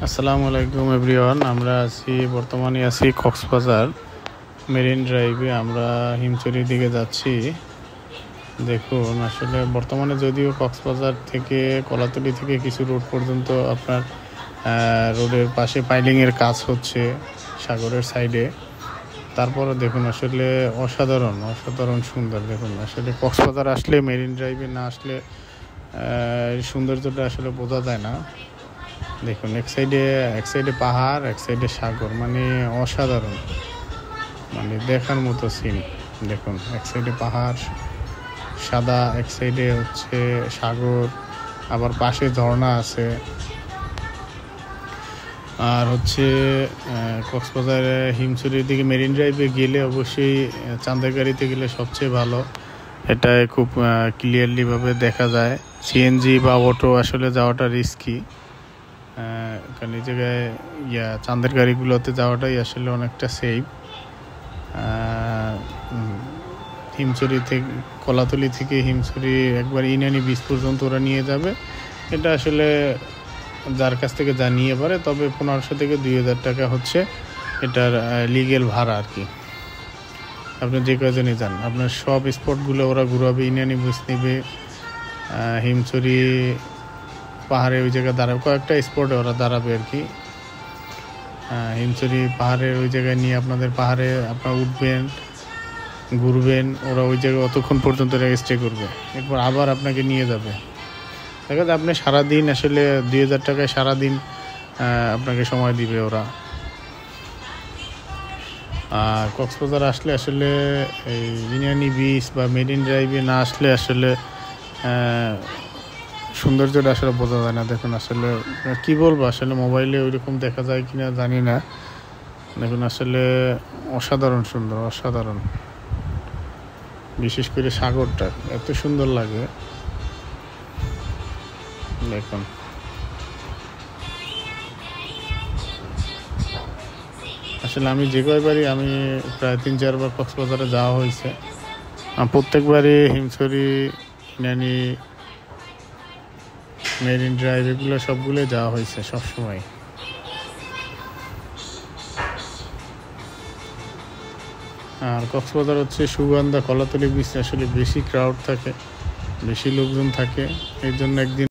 আসসালামু আলাইকুম এভরিওয়ান। আমরা বর্তমানে আছি কক্সবাজার মেরিন ড্রাইভে। আমরা হিমছড়ির দিকে যাচ্ছি। দেখুন, আসলে বর্তমানে যদিও কক্সবাজার থেকে কলাতলি থেকে কিছু রোড পর্যন্ত আপনার রোডের পাশে পাইলিংয়ের কাজ হচ্ছে সাগরের সাইডে। তারপরে দেখুন আসলে অসাধারণ সুন্দর। দেখুন আসলে কক্সবাজার আসলে, মেরিন ড্রাইভে না আসলে সৌন্দর্যটা আসলে বোঝা যায় না। দেখুন এক সাইডে পাহাড়, এক সাইডে সাগর, মানে অসাধারণ, মানে দেখার মতো সিন। দেখুন এক সাইডে পাহাড় সাদা, এক সাইডে হচ্ছে সাগর, আবার পাশে ঝর্ণা আছে। আর হচ্ছে কক্সবাজারে হিমছড়ির দিকে মেরিন ড্রাইভে গেলে অবশ্যই চাঁদের গাড়িতে গেলে সবচেয়ে ভালো। এটাই খুব ক্লিয়ারলিভাবে দেখা যায়। সিএনজি বা অটো আসলে যাওয়াটা রিস্কি, কারণ এই জায়গায় চাঁদের গাড়িগুলোতে যাওয়াটাই আসলে অনেকটা সেফ। হিমছড়ি থেকে, কলাতলি থেকে হিমছড়ি একবার ইনানি বিচ পর্যন্ত ওরা নিয়ে যাবে। এটা আসলে যার কাছ থেকে যা নিয়ে পারে, তবে 1500 থেকে 2000 টাকা হচ্ছে এটার লিগেল ভাড়া আর কি। আপনি যে কয়জনই যান, আপনার সব স্পটগুলো ওরা ঘুরাবে, ইনানি বিচ নেবে, হিমছড়ি পাহাড়ে ওই জায়গায় দাঁড়াবে, কয়েকটা স্পটে ওরা দাঁড়াবে আর কি। হিমছড়ি পাহাড়ের ওই জায়গায় নিয়ে আপনাদের পাহাড়ে আপনারা উঠবেন, ঘুরবেন, ওরা ওই জায়গায় অতক্ষণ পর্যন্ত স্টে করবে, এরপর আবার আপনাকে নিয়ে যাবে। দেখা যায় আপনি সারাদিন আসলে 2000 টাকায় সারাদিন আপনাকে সময় দিবে ওরা। আর কক্সবাজার আসলে আসলে এই ইনানি বিচ বা মেরিন ড্রাইভে না আসলে আসলে সৌন্দর্যটা আসলে বোঝা যায় না। দেখুন আসলে কি বলবো, আসলে মোবাইলে ওইরকম দেখা যায় কিনা জানি না। দেখুন আসলে অসাধারণ সুন্দর, অসাধারণ। বিশেষ করে সাগরটা এত সুন্দর লাগে। দেখুন আসলে আমি যে কয়বারই, আমি প্রায় 3-4 বার কক্সবাজারে যাওয়া হয়েছে। প্রত্যেকবারই হিমছড়ি, ইনানি, মেরিন ড্রাইভ এগুলো সবগুলো যাওয়া হয়েছে সবসময়। আর কক্সবাজার হচ্ছে সুগন্ধা, কলাতলি বিচ আসলে বেশি ক্রাউড থাকে, বেশি লোকজন থাকে, এই জন্য একদিন